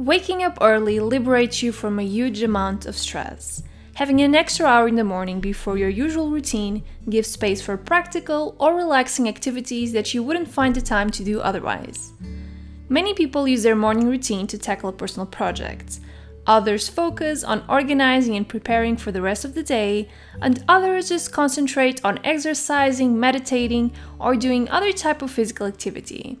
Waking up early liberates you from a huge amount of stress. Having an extra hour in the morning before your usual routine gives space for practical or relaxing activities that you wouldn't find the time to do otherwise. Many people use their morning routine to tackle a personal project. Others focus on organizing and preparing for the rest of the day, and others just concentrate on exercising, meditating, or doing other type of physical activity.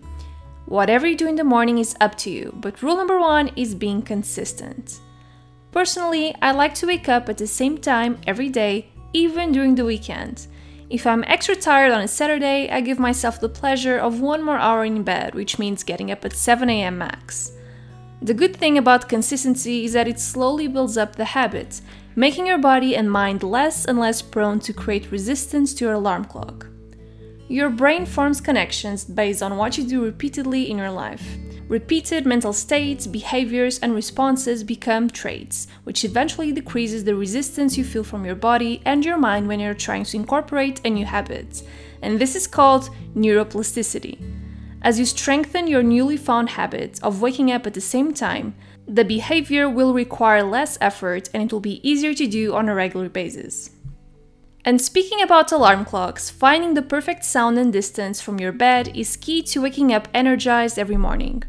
Whatever you do in the morning is up to you, but rule number one is being consistent. Personally, I like to wake up at the same time every day, even during the weekend. If I'm extra tired on a Saturday, I give myself the pleasure of one more hour in bed, which means getting up at 7 a.m. max. The good thing about consistency is that it slowly builds up the habit, making your body and mind less and less prone to create resistance to your alarm clock. Your brain forms connections based on what you do repeatedly in your life. Repeated mental states, behaviors, and responses become traits, which eventually decreases the resistance you feel from your body and your mind when you're trying to incorporate a new habit. And this is called neuroplasticity. As you strengthen your newly found habit of waking up at the same time, the behavior will require less effort and it will be easier to do on a regular basis. And speaking about alarm clocks, finding the perfect sound and distance from your bed is key to waking up energized every morning.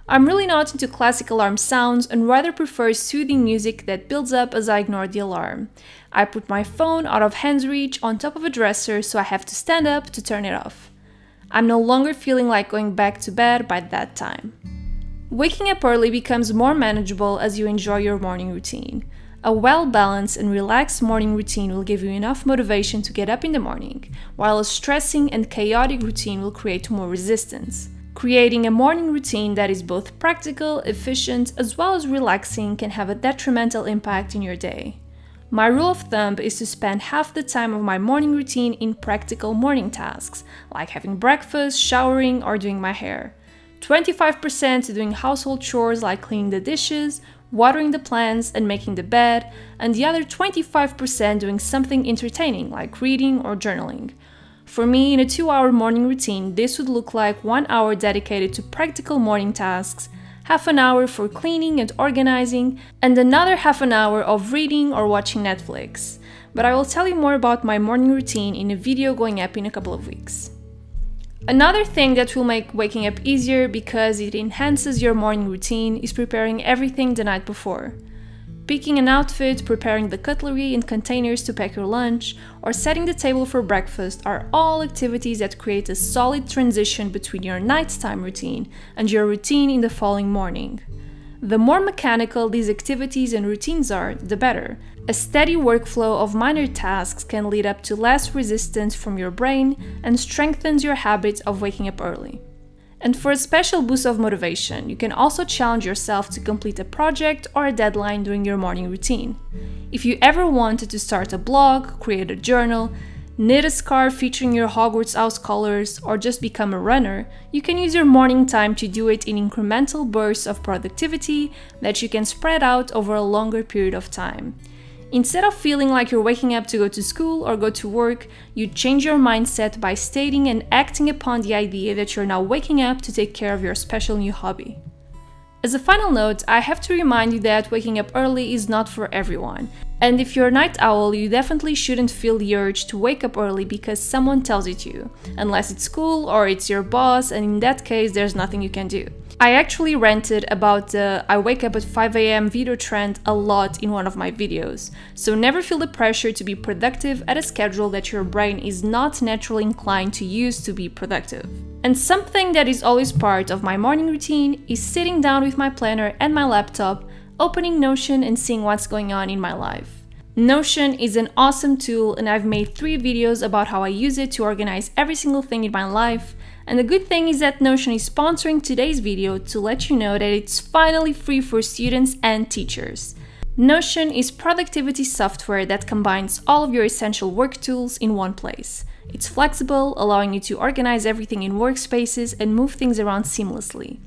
I'm really not into classic alarm sounds and rather prefer soothing music that builds up as I ignore the alarm. I put my phone out of hand's reach on top of a dresser so I have to stand up to turn it off. I'm no longer feeling like going back to bed by that time. Waking up early becomes more manageable as you enjoy your morning routine. A well-balanced and relaxed morning routine will give you enough motivation to get up in the morning, while a stressing and chaotic routine will create more resistance. Creating a morning routine that is both practical, efficient, as well as relaxing can have a detrimental impact in your day. My rule of thumb is to spend half the time of my morning routine in practical morning tasks, like having breakfast, showering, or doing my hair. 25% doing household chores like cleaning the dishes, watering the plants, and making the bed, and the other 25% doing something entertaining like reading or journaling. For me, in a 2-hour morning routine, this would look like 1 hour dedicated to practical morning tasks, half an hour for cleaning and organizing, and another half an hour of reading or watching Netflix. But I will tell you more about my morning routine in a video going up in a couple of weeks. Another thing that will make waking up easier because it enhances your morning routine is preparing everything the night before. Picking an outfit, preparing the cutlery and containers to pack your lunch, or setting the table for breakfast are all activities that create a solid transition between your nighttime routine and your routine in the following morning. The more mechanical these activities and routines are, the better. A steady workflow of minor tasks can lead up to less resistance from your brain and strengthens your habit of waking up early. And for a special boost of motivation, you can also challenge yourself to complete a project or a deadline during your morning routine. If you ever wanted to start a blog, create a journal, knit a scarf featuring your Hogwarts house colors, or just become a runner, you can use your morning time to do it in incremental bursts of productivity that you can spread out over a longer period of time. Instead of feeling like you're waking up to go to school or go to work, you change your mindset by stating and acting upon the idea that you're now waking up to take care of your special new hobby. As a final note, I have to remind you that waking up early is not for everyone. And if you're a night owl, you definitely shouldn't feel the urge to wake up early because someone tells you to, unless it's school or it's your boss, and in that case, there's nothing you can do. I actually ranted about the I wake up at 5 a.m. video trend a lot in one of my videos, so never feel the pressure to be productive at a schedule that your brain is not naturally inclined to use to be productive. And something that is always part of my morning routine is sitting down with my planner and my laptop, opening Notion and seeing what's going on in my life. Notion is an awesome tool and I've made 3 videos about how I use it to organize every single thing in my life. And the good thing is that Notion is sponsoring today's video to let you know that it's finally free for students and teachers. Notion is productivity software that combines all of your essential work tools in one place. It's flexible, allowing you to organize everything in workspaces and move things around seamlessly.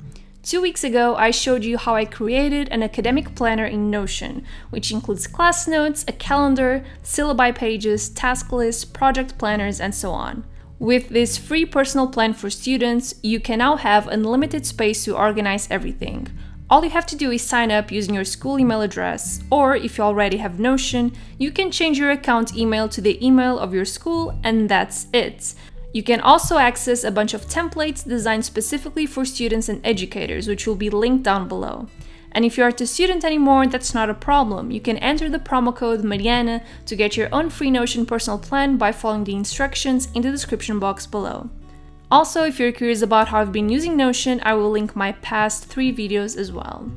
2 weeks ago, I showed you how I created an academic planner in Notion, which includes class notes, a calendar, syllabi pages, task lists, project planners, and so on. With this free personal plan for students, you can now have unlimited space to organize everything. All you have to do is sign up using your school email address, or if you already have Notion, you can change your account email to the email of your school, and that's it. You can also access a bunch of templates designed specifically for students and educators, which will be linked down below. And if you aren't a student anymore, that's not a problem. You can enter the promo code Mariana to get your own free Notion personal plan by following the instructions in the description box below. Also, if you're curious about how I've been using Notion, I will link my past 3 videos as well.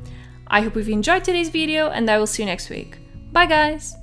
I hope you've enjoyed today's video, and I will see you next week. Bye guys!